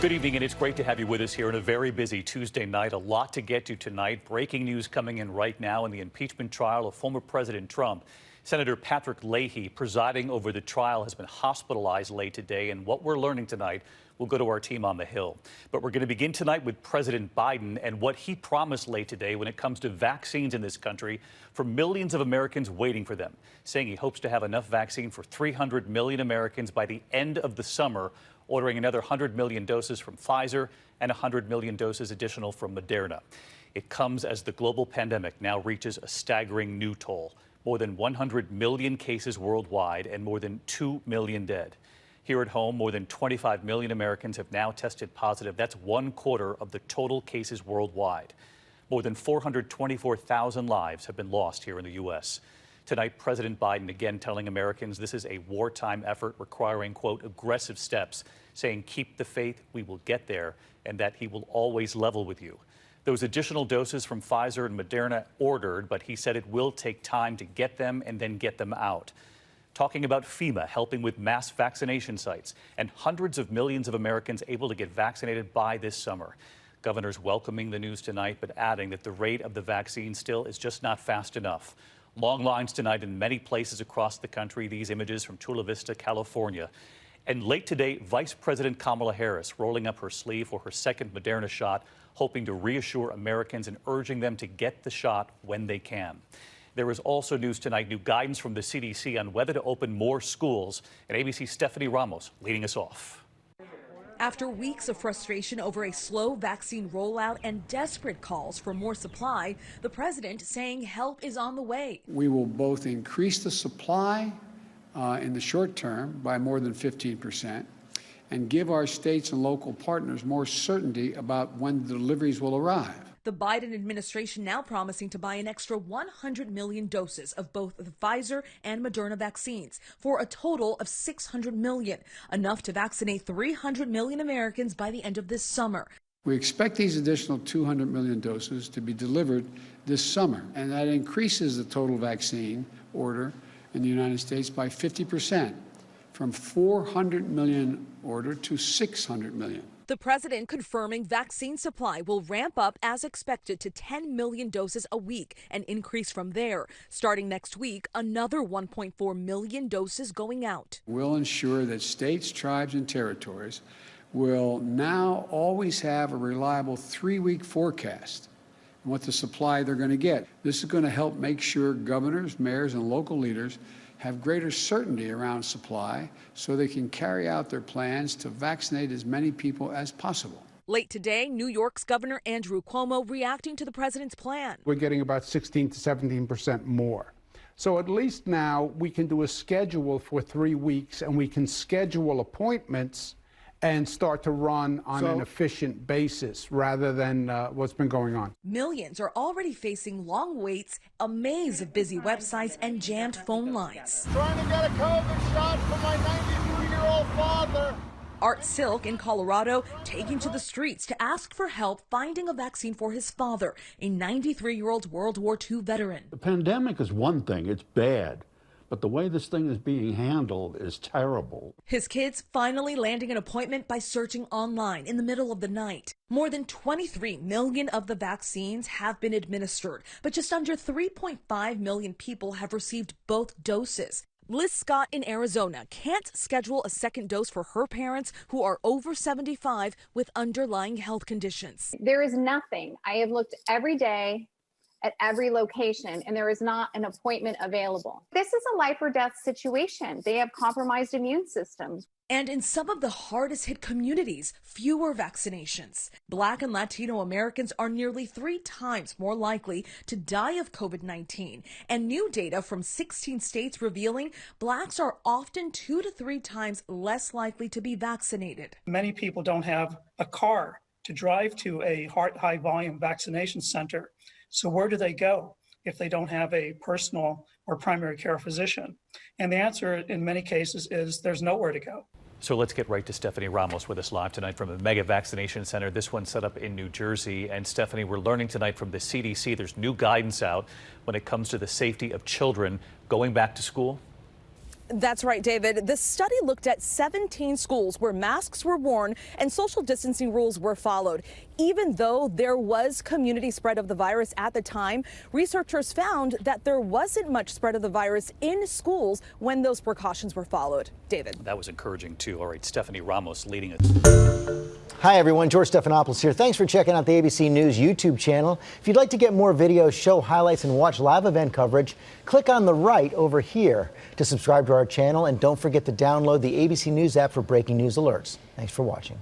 Good evening, and it's great to have you with us here on a very busy Tuesday night. A lot to get to tonight. Breaking news coming in right now in the impeachment trial of former President Trump. Senator Patrick Leahy, presiding over the trial, has been hospitalized late today, and what we're learning tonight will go to our team on the Hill. But we're going to begin tonight with President Biden and what he promised late today when it comes to vaccines in this country for millions of Americans waiting for them, saying he hopes to have enough vaccine for 300 million Americans by the end of the summer, ordering another 100 million doses from Pfizer and 100 million doses additional from Moderna. It comes as the global pandemic now reaches a staggering new toll. More than 100 million cases worldwide and more than 2 million dead. Here at home, more than 25 million Americans have now tested positive. That's 1/4 of the total cases worldwide. More than 424,000 lives have been lost here in the U.S. Tonight, President Biden again telling Americans this is a wartime effort requiring, quote, aggressive steps, saying keep the faith, we will get there, and that he will always level with you. Those additional doses from Pfizer and Moderna ordered, but he said it will take time to get them and then get them out. Talking about FEMA helping with mass vaccination sites and hundreds of millions of Americans able to get vaccinated by this summer. Governors welcoming the news tonight, but adding that the rate of the vaccine still is just not fast enough. Long lines tonight in many places across the country. These images from Chula Vista, California. And late today, Vice President Kamala Harris rolling up her sleeve for her second Moderna shot, hoping to reassure Americans and urging them to get the shot when they can. There is also news tonight, new guidance from the CDC on whether to open more schools. And ABC's Stephanie Ramos leading us off. After weeks of frustration over a slow vaccine rollout and desperate calls for more supply, the president saying help is on the way. We will both increase the supply in the short term by more than 15% and give our states and local partners more certainty about when the deliveries will arrive. The Biden administration now promising to buy an extra 100 million doses of both the Pfizer and Moderna vaccines for a total of 600 million, enough to vaccinate 300 million Americans by the end of this summer. We expect these additional 200 million doses to be delivered this summer, and that increases the total vaccine order in the United States by 50%, from 400 million order to 600 million. The president confirming vaccine supply will ramp up as expected to 10 million doses a week and increase from there. Starting next week, another 1.4 million doses going out. We'll ensure that states, tribes, and territories will now always have a reliable 3-week forecast on what the supply they're going to get. This is going to help make sure governors, mayors, and local leaders have greater certainty around supply so they can carry out their plans to vaccinate as many people as possible. Late today, New York's Governor Andrew Cuomo reacting to the president's plan. We're getting about 16 to 17% more. So at least now we can do a schedule for 3 weeks and we can schedule appointments and start to run on an efficient basis rather than what's been going on. Millions are already facing long waits, a maze of busy websites, and jammed phone lines. Trying to get a COVID shot for my 92-year-old father. Art Silk in Colorado taking to the streets to ask for help finding a vaccine for his father, a 93-year-old World War II veteran. The pandemic is one thing, it's bad. But the way this thing is being handled is terrible. His kids finally landing an appointment by searching online in the middle of the night. More than 23 million of the vaccines have been administered, but just under 3.5 million people have received both doses. Liz Scott in Arizona can't schedule a second dose for her parents who are over 75 with underlying health conditions. There is nothing. I have looked every day at every location, and there is not an appointment available. This is a life or death situation. They have compromised immune systems. And in some of the hardest hit communities, fewer vaccinations. Black and Latino Americans are nearly 3 times more likely to die of COVID-19. And new data from 16 states revealing blacks are often 2 to 3 times less likely to be vaccinated. Many people don't have a car to drive to a high volume vaccination center. So where do they go if they don't have a personal or primary care physician? And the answer in many cases is there's nowhere to go. So let's get right to Stephanie Ramos with us live tonight from a mega vaccination center. This one set up in New Jersey. And Stephanie, we're learning tonight from the CDC there's new guidance out when it comes to the safety of children going back to school. That's right, David. The study looked at 17 schools where masks were worn and social distancing rules were followed. Even though there was community spread of the virus at the time, researchers found that there wasn't much spread of the virus in schools when those precautions were followed. David. That was encouraging, too. All right, Stephanie Ramos leading us. Hi, everyone. George Stephanopoulos here. Thanks for checking out the ABC News YouTube channel. If you'd like to get more videos, show highlights, and watch live event coverage, click on the right over here to subscribe to our channel. And don't forget to download the ABC News app for breaking news alerts. Thanks for watching.